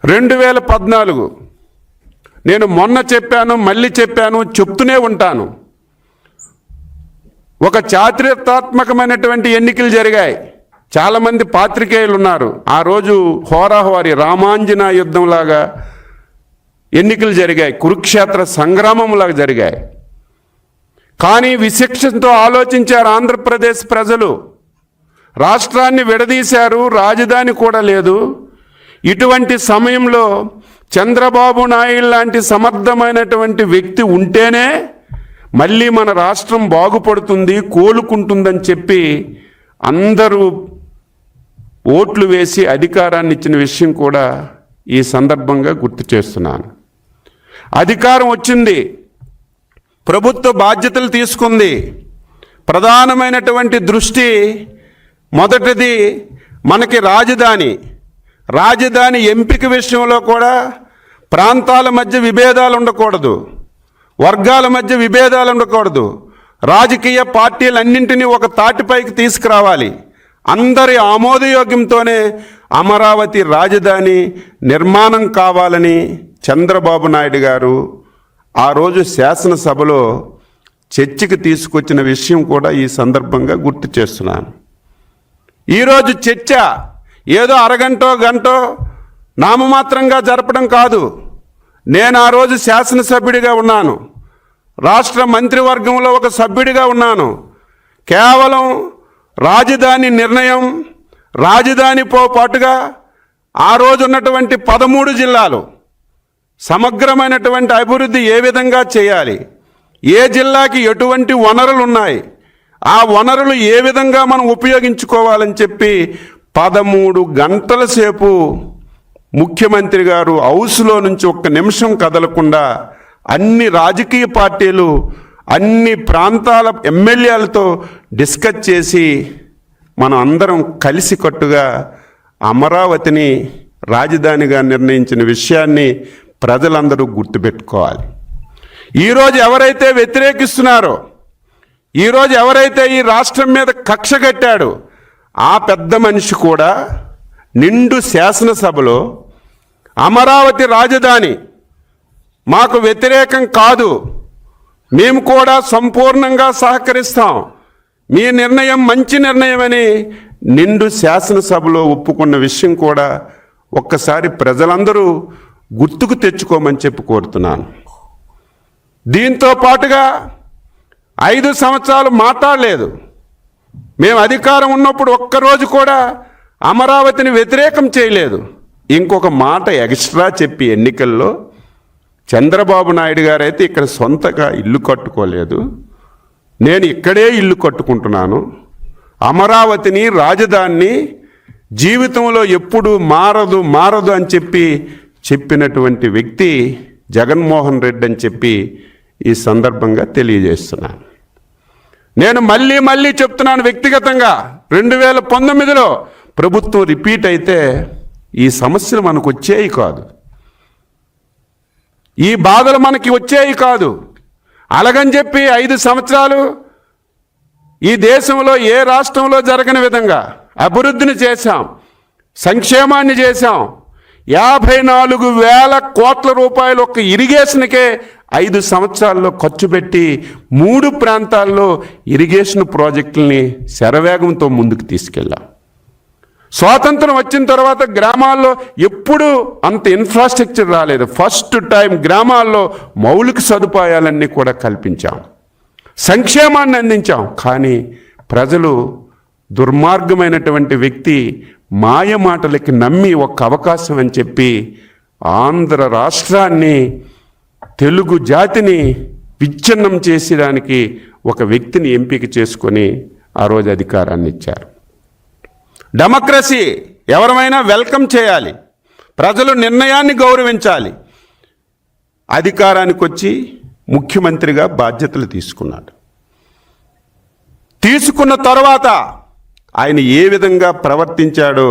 2014 నేను మొన్న చెప్పాను, మళ్ళీ చెప్పాను, చెప్తూనే ఉంటాను. ఒక చారిత్రాత్మకమైనటువంటి ఎన్నికలు జరిగాయి. చాలామంది పాత్రికేయులు ఉన్నారు. ఆ రోజు హోరాహోరీ రామాంజన యుద్ధంలాగా ఎన్నికలు జరిగాయి, కురుక్షేత్ర సంగ్రామంలాగా జరిగాయి. కానీ విచక్షణతో ఆలోచించారు ఆంధ్రప్రదేశ్ ప్రజలు. రాష్ట్రాన్ని విడదీశారు, రాజధాని కూడా లేదు. ఇటువంటి సమయంలో చంద్రబాబు నాయుడు లాంటి సమర్థమైనటువంటి వ్యక్తి ఉంటేనే మళ్ళీ మన రాష్ట్రం బాగుపడుతుంది, కోలుకుంటుందని చెప్పి అందరూ ఓట్లు వేసి అధికారాన్ని ఇచ్చిన విషయం కూడా ఈ సందర్భంగా గుర్తు చేస్తున్నాను. అధికారం వచ్చింది, ప్రభుత్వ బాధ్యతలు తీసుకుంది. ప్రధానమైనటువంటి దృష్టి మొదటిది మనకి రాజధాని ఎంపిక విషయంలో కూడా ప్రాంతాల మధ్య విభేదాలు ఉండకూడదు, వర్గాల మధ్య విభేదాలు ఉండకూడదు. రాజకీయ పార్టీలన్నింటినీ ఒక తాటిపైకి తీసుకురావాలి. అందరి ఆమోదయోగ్యంతోనే అమరావతి రాజధాని నిర్మాణం కావాలని చంద్రబాబు నాయుడు గారు ఆ రోజు శాసనసభలో చర్చకు తీసుకొచ్చిన విషయం కూడా ఈ సందర్భంగా గుర్తు చేస్తున్నాను. ఈరోజు చర్చ ఏదో అరగంటో గంటో నామమాత్రంగా జరపడం కాదు. నేను ఆ రోజు శాసనసభ్యుడిగా ఉన్నాను, రాష్ట్ర మంత్రివర్గంలో ఒక సభ్యుడిగా ఉన్నాను. కేవలం రాజధాని నిర్ణయం, రాజధానితో పాటుగా ఆ రోజు ఉన్నటువంటి 13 జిల్లాలు సమగ్రమైనటువంటి అభివృద్ధి ఏ విధంగా చేయాలి, ఏ జిల్లాకి ఎటువంటి వనరులు ఉన్నాయి, ఆ వనరులు ఏ విధంగా మనం ఉపయోగించుకోవాలని చెప్పి 13 గంటల సేపు ముఖ్యమంత్రి గారు హౌస్లో నుంచి ఒక్క నిమిషం కదలకుండా అన్ని రాజకీయ పార్టీలు, అన్ని ప్రాంతాల ఎమ్మెల్యేలతో డిస్కస్ చేసి మనం అందరం కలిసికట్టుగా అమరావతిని రాజధానిగా నిర్ణయించిన విషయాన్ని ప్రజలందరూ గుర్తుపెట్టుకోవాలి. ఈరోజు ఎవరైతే వ్యతిరేకిస్తున్నారో, ఈరోజు ఎవరైతే ఈ రాష్ట్రం మీద కక్ష కట్టాడో ఆ పెద్ద మనిషి కూడా నిండు శాసనసభలో అమరావతి రాజధాని మాకు వ్యతిరేకం కాదు, మేము కూడా సంపూర్ణంగా సహకరిస్తాం, మీ నిర్ణయం మంచి నిర్ణయం అని నిండు శాసనసభలో ఒప్పుకున్న విషయం కూడా ఒక్కసారి ప్రజలందరూ గుర్తుకు తెచ్చుకోమని చెప్పి కోరుతున్నాను. దీంతో పాటుగా 5 సంవత్సరాలు మాట్లాడలేదు. మేము అధికారం ఉన్నప్పుడు ఒక్కరోజు కూడా అమరావతిని వ్యతిరేకం చేయలేదు. ఇంకొక మాట ఎక్స్ట్రా చెప్పి ఎన్నికల్లో చంద్రబాబు నాయుడు గారు అయితే ఇక్కడ సొంతగా ఇల్లు కట్టుకోలేదు, నేను ఇక్కడే ఇల్లు కట్టుకుంటున్నాను, అమరావతిని రాజధానిని జీవితంలో ఎప్పుడు మారదు అని చెప్పినటువంటి వ్యక్తి జగన్మోహన్ రెడ్డి అని చెప్పి ఈ సందర్భంగా తెలియజేస్తున్నాను. నేను మళ్ళీ చెప్తున్నాను, వ్యక్తిగతంగా 2019లో ప్రభుత్వం రిపీట్ అయితే ఈ సమస్యలు మనకు వచ్చేవి కాదు, ఈ బాధలు మనకి వచ్చేవి కాదు. అలాగని చెప్పి 5 సంవత్సరాలు ఈ దేశంలో ఏ రాష్ట్రంలో జరగని విధంగా అభివృద్ధిని చేశాం, సంక్షేమాన్ని చేశాం. 54,000 కోట్ల రూపాయలు ఒక్క ఇరిగేషన్కే 5 సంవత్సరాల్లో ఖర్చు పెట్టి 3 ప్రాంతాల్లో ఇరిగేషన్ ప్రాజెక్టుల్ని శరవేగంతో ముందుకు తీసుకెళ్ళాం. స్వాతంత్రం వచ్చిన తర్వాత గ్రామాల్లో ఎప్పుడూ అంత ఇన్ఫ్రాస్ట్రక్చర్ రాలేదు. ఫస్ట్ టైం గ్రామాల్లో మౌలిక సదుపాయాలన్నీ కూడా కల్పించాం, సంక్షేమాన్ని అందించాం. కానీ ప్రజలు దుర్మార్గమైనటువంటి వ్యక్తి మాయ మాటలకి నమ్మి ఒక్క అవకాశం అని చెప్పి ఆంధ్ర రాష్ట్రాన్ని, తెలుగు జాతిని విచ్ఛిన్నం చేసేదానికి ఒక వ్యక్తిని ఎంపిక చేసుకొని ఆ రోజు అధికారాన్ని ఇచ్చారు. డెమోక్రసీ ఎవరమైనా వెల్కమ్ చేయాలి, ప్రజలు నిర్ణయాన్ని గౌరవించాలి. అధికారానికి వచ్చి ముఖ్యమంత్రిగా బాధ్యతలు తీసుకున్నాడు. తీసుకున్న తర్వాత ఆయన ఏ విధంగా ప్రవర్తించాడో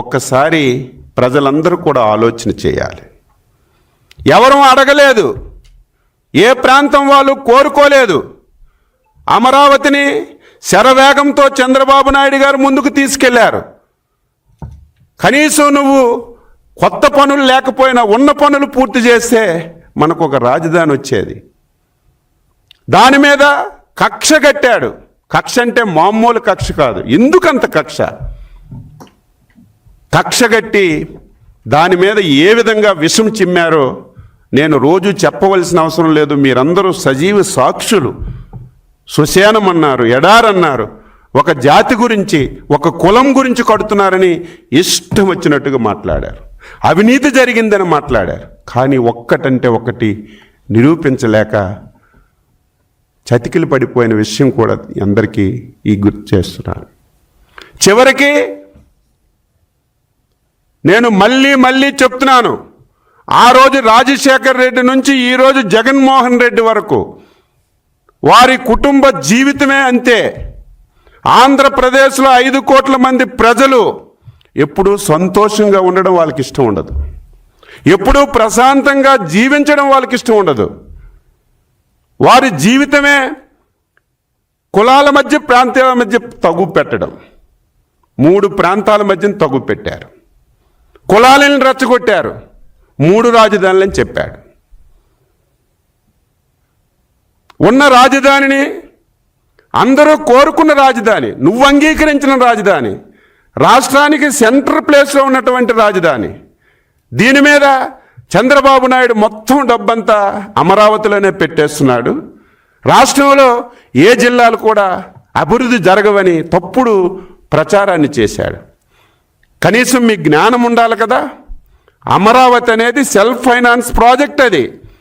ఒక్కసారి ప్రజలందరూ కూడా ఆలోచన చేయాలి. ఎవరూ అడగలేదు, ఏ ప్రాంతం వాళ్ళు కోరుకోలేదు. అమరావతిని శరవేగంతో చంద్రబాబు నాయుడు గారు ముందుకు తీసుకెళ్లారు. కనీసం నువ్వు కొత్త పనులు లేకపోయినా ఉన్న పనులు పూర్తి చేస్తే మనకు ఒక రాజధాని వచ్చేది. దాని మీద కక్ష కట్టాడు. కక్ష అంటే మామూలు కక్ష కాదు. ఎందుకంత కక్ష? కక్ష కట్టి దాని మీద ఏ విధంగా విషం చిమ్మారో నేను రోజు చెప్పవలసిన అవసరం లేదు. మీరందరూ సజీవ సాక్షులు. శ్మశానం అన్నారు, ఎడారన్నారు, ఒక జాతి గురించి, ఒక కులం గురించి కడుతున్నారని ఇష్టం వచ్చినట్టుగా మాట్లాడారు. అవినీతి జరిగిందని మాట్లాడారు. కానీ ఒక్కటంటే ఒకటి నిరూపించలేక చతికిలు పడిపోయిన విషయం కూడా అందరికీ గుర్తు చేస్తున్నాను. చివరికి నేను మళ్ళీ చెప్తున్నాను, ఆ రోజు రాజశేఖర్ రెడ్డి నుంచి ఈరోజు జగన్మోహన్ రెడ్డి వరకు వారి కుటుంబ జీవితమే అంతే. ఆంధ్రప్రదేశ్లో 5 కోట్ల మంది ప్రజలు ఎప్పుడూ సంతోషంగా ఉండడం వాళ్ళకి ఇష్టం ఉండదు. ఎప్పుడూ ప్రశాంతంగా జీవించడం వాళ్ళకి ఇష్టం ఉండదు. వారి జీవితమే కులాల మధ్య, ప్రాంతాల మధ్య తగు పెట్టడం. 3 ప్రాంతాల మధ్య తగు పెట్టారు. కులాలను రెచ్చగొట్టారు. 3 రాజధానులని చెప్పాడు. ఉన్న రాజధానిని, అందరూ కోరుకున్న రాజధాని, నువ్వు అంగీకరించిన రాజధాని, రాష్ట్రానికి సెంటర్ ప్లేస్లో ఉన్నటువంటి రాజధాని, దీని మీద చంద్రబాబు నాయుడు మొత్తం డబ్బంతా అమరావతిలోనే పెట్టేస్తున్నాడు. రాష్ట్రంలో ఏ జిల్లాలు కూడా అభివృద్ధి జరగవని తప్పుడు ప్రచారాన్ని చేశాడు. కనీసం మీ జ్ఞానం ఉండాలి కదా. అమరావతి అనేది సెల్ఫ్ ఫైనాన్స్ ప్రాజెక్ట్. అది